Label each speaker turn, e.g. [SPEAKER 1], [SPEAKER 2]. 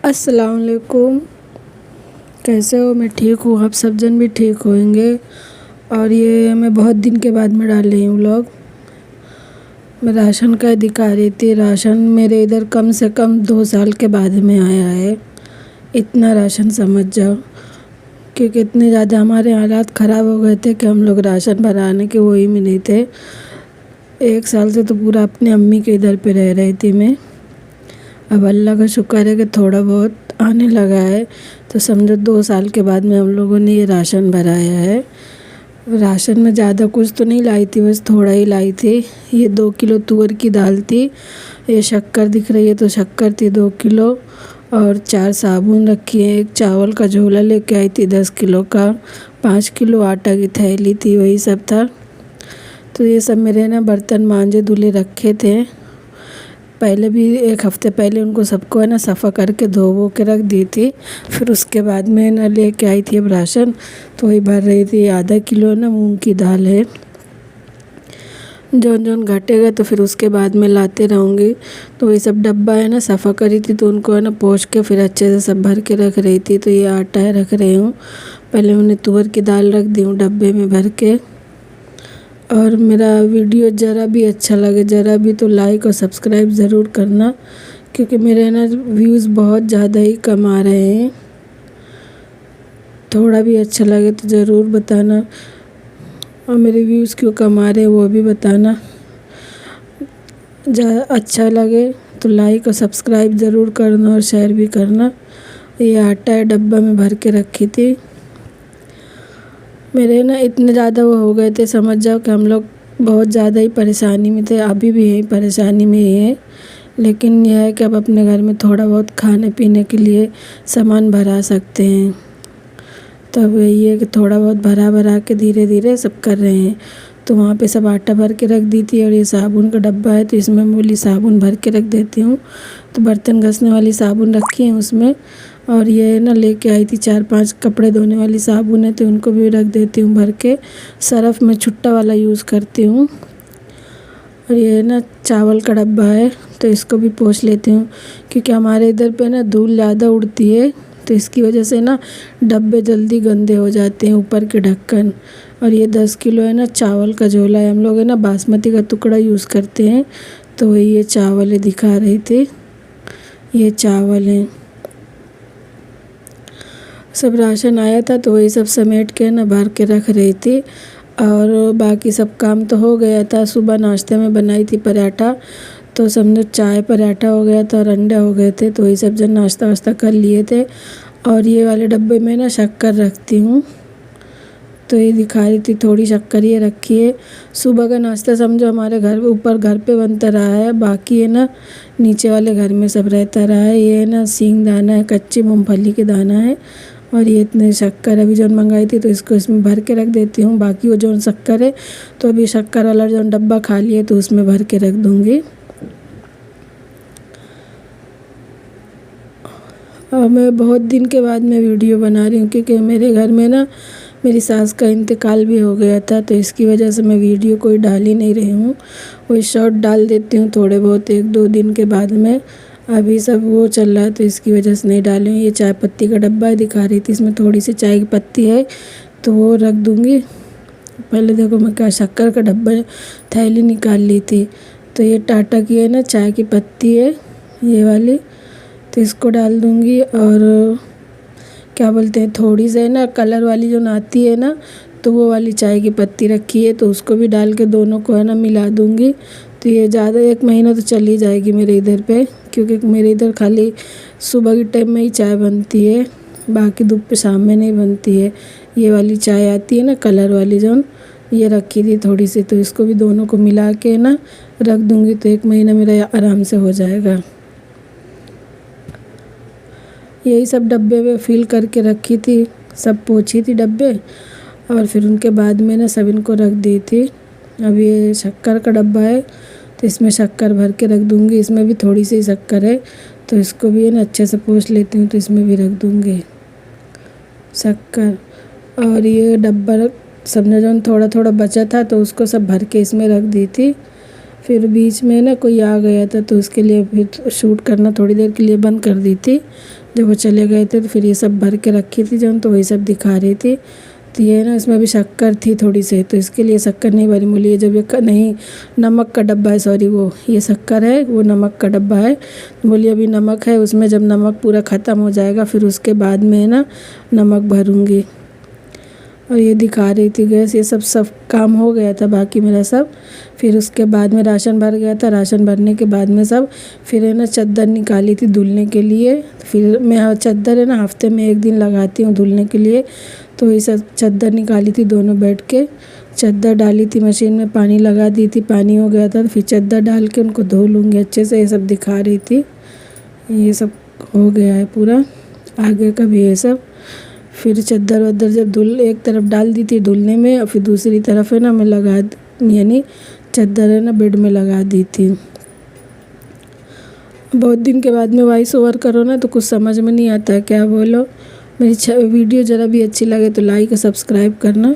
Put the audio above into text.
[SPEAKER 1] अस्सलाम वालेकुम। कैसे हो? मैं ठीक हूँ, आप सब जन भी ठीक होंगे। और ये मैं बहुत दिन के बाद में डाल रही हूँ व्लॉग। मैं राशन का दिखा रही थी। राशन मेरे इधर कम से कम 2 साल के बाद में आया है। इतना राशन समझ जाओ, क्योंकि इतने ज़्यादा हमारे हालात ख़राब हो गए थे कि हम लोग राशन भराने के वही में नहीं थे। 1 साल से तो पूरा अपनी अम्मी के इधर पे रह रही थी मैं। अब अल्लाह का शुक्र है कि थोड़ा बहुत आने लगा है। तो समझो 2 साल के बाद में हम लोगों ने ये राशन भराया है। राशन में ज़्यादा कुछ तो नहीं लाई थी, बस थोड़ा ही लाई थी। ये 2 किलो तुअर की दाल थी, ये शक्कर दिख रही है तो शक्कर थी 2 किलो, और 4 साबुन रखी है। एक चावल का झोला लेके आई थी 10 किलो का, 5 किलो आटा की थैली थी, वही सब था। तो ये सब मेरे ना बर्तन मांजे धुले रखे थे। पहले भी 1 हफ़्ते पहले उनको सबको है ना सफ़ा करके धो वो के रख दी थी। फिर उसके बाद में ना लेके आई थी अब राशन, तो वही भर रही थी। आधा किलो ना मूंग की दाल है, जौन घटेगा तो फिर उसके बाद में लाते रहूँगी। तो वही सब डब्बा है ना सफ़ा करी थी, तो उनको है ना पोंछ के फिर अच्छे से सब भर के रख रही थी। तो ये आटा है रख रही हूँ। पहले मैंने तुअर की दाल रख दी हूँ डब्बे में भर के। और मेरा वीडियो ज़रा भी अच्छा लगे, ज़रा भी, तो लाइक और सब्सक्राइब ज़रूर करना, क्योंकि मेरे ना व्यूज़ बहुत ज़्यादा ही कम आ रहे हैं। थोड़ा भी अच्छा लगे तो ज़रूर बताना, और मेरे व्यूज़ क्यों कम आ रहे हैं वो भी बताना। अच्छा लगे तो लाइक और सब्सक्राइब ज़रूर करना और शेयर भी करना। ये आटा है डब्बा में भर के रखी थी। मेरे ना इतने ज़्यादा वो हो गए थे, समझ जाओ कि हम लोग बहुत ज़्यादा ही परेशानी में थे। अभी भी यही परेशानी में ही है, लेकिन यह है कि अब अपने घर में थोड़ा बहुत खाने पीने के लिए सामान भरा सकते हैं। तब यही है कि थोड़ा बहुत भरा के धीरे धीरे सब कर रहे हैं। तो वहाँ पे सब आटा भर के रख दी थी, और ये साबुन का डब्बा है तो इसमें मैं बोली साबुन भर के रख देती हूँ। तो बर्तन घसने वाली साबुन रखी है उसमें, और ये ना लेके आई थी 4-5 कपड़े धोने वाली साबुन है, तो उनको भी रख देती हूँ भर के। सरफ़ में छुट्टा वाला यूज़ करती हूँ। और ये ना चावल का डब्बा है, तो इसको भी पोंछ लेती हूँ, क्योंकि हमारे इधर पे ना धूल ज़्यादा उड़ती है, तो इसकी वजह से ना डब्बे जल्दी गंदे हो जाते हैं, ऊपर के ढक्कन। और ये 10 किलो है ना चावल का झोला है। हम लोग है ना बासमती का टुकड़ा यूज़ करते हैं, तो वही ये चावल है दिखा रही थी। ये चावल है, सब राशन आया था तो वही सब समेट के ना भर के रख रही थी। और बाकी सब काम तो हो गया था। सुबह नाश्ते में बनाई थी पराठा, तो समझो चाय पराठा हो गया था और अंडे हो गए थे, तो वही सब जन नाश्ता वास्ता कर लिए थे। और ये वाले डब्बे में ना शक्कर रखती हूँ, तो ये दिखा रही थी थोड़ी शक्कर ये रखी है। सुबह का नाश्ता समझो हमारे घर ऊपर घर पे बनता रहा है, बाकी है ना नीचे वाले घर में सब रहता रहा है। ये है ना सींग दाना है, कच्ची मूंगफली के दाना है, और ये इतने शक्कर अभी जो मंगाई थी तो इसको इसमें भर के रख देती हूँ। बाकी वो जो शक्कर है तो अभी शक्कर वाला जो डब्बा खाली है तो उसमें भर के रख दूँगी। और मैं बहुत दिन के बाद मैं वीडियो बना रही हूँ, क्योंकि मेरे घर में ना मेरी सास का इंतकाल भी हो गया था, तो इसकी वजह से मैं वीडियो कोई डाल ही नहीं रही हूँ। वही शॉर्ट डाल देती हूँ थोड़े बहुत 1-2 दिन के बाद में। अभी सब वो चल रहा है तो इसकी वजह से नहीं डाली हूँ। ये चाय पत्ती का डब्बा दिखा रही थी, इसमें थोड़ी सी चाय की पत्ती है तो वो रख दूँगी। पहले देखो मैं क्या शक्कर का डब्बा थैली निकाल ली थी। तो ये टाटा की है ना चाय की पत्ती है ये वाली, तो इसको डाल दूँगी। और क्या बोलते हैं थोड़ी सी है ना कलर वाली जो आती है ना, तो वो वाली चाय की पत्ती रखी है, तो उसको भी डाल के दोनों को है ना मिला दूँगी। तो ये ज़्यादा 1 महीना तो चल ही जाएगी मेरे इधर पे, क्योंकि मेरे इधर खाली सुबह के टाइम में ही चाय बनती है, बाकी धूप पे शाम में नहीं बनती है। ये वाली चाय आती है ना कलर वाली जो, ये रखी थी थोड़ी सी, तो इसको भी दोनों को मिला के ना रख दूँगी, तो 1 महीना मेरा आराम से हो जाएगा। यही सब डब्बे में फिल करके रखी थी, सब पोंछी थी डब्बे, और फिर उनके बाद में ना सब इनको रख दी थी। अब ये शक्कर का डब्बा है तो इसमें शक्कर भर के रख दूँगी। इसमें भी थोड़ी सी शक्कर है, तो इसको भी है ना अच्छे से पोंछ लेती हूँ, तो इसमें भी रख दूँगी शक्कर। और ये डब्बा समझो जो थोड़ा थोड़ा बचा था तो उसको सब भर के इसमें रख दी थी। फिर बीच में ना कोई आ गया था तो उसके लिए फिर शूट करना थोड़ी देर के लिए बंद कर दी थी, जब वो चले गए थे तो फिर ये सब भर के रखी थी जौन, तो वही सब दिखा रही थी। तो ये ना इसमें भी शक्कर थी थोड़ी सी, तो इसके लिए शक्कर नहीं भरी। बोली जब ये नहीं, नमक का डब्बा है, सॉरी, वो ये शक्कर है, वो नमक का डब्बा है। बोली अभी नमक है उसमें, जब नमक पूरा ख़त्म हो जाएगा फिर उसके बाद में ना नमक भरूँगी। और ये दिखा रही थी गैस, ये सब काम हो गया था बाकी मेरा सब। फिर उसके बाद में राशन भर गया था। राशन भरने के बाद में सब फिर है ना चद्दर निकाली थी धुलने के लिए। फिर मैं चद्दर है ना हफ्ते में 1 दिन लगाती हूँ धुलने के लिए, तो ये सब चद्दर निकाली थी दोनों बैठ के। चद्दर डाली थी मशीन में, पानी लगा दी थी, पानी हो गया था तो फिर चद्दर डाल के उनको धो लूँगी अच्छे से। ये सब दिखा रही थी। ये सब हो गया है पूरा, आगे का भी ये सब। फिर चद्दर वद्दर जब एक तरफ डाल दी थी धुलने में, और फिर दूसरी तरफ है ना मैं यानी चद्दर है ना बेड में लगा दी थी। बहुत दिन के बाद में वॉइस ओवर करो ना तो कुछ समझ में नहीं आता है क्या बोलो। मेरी वीडियो ज़रा भी अच्छी लगे तो लाइक और सब्सक्राइब करना।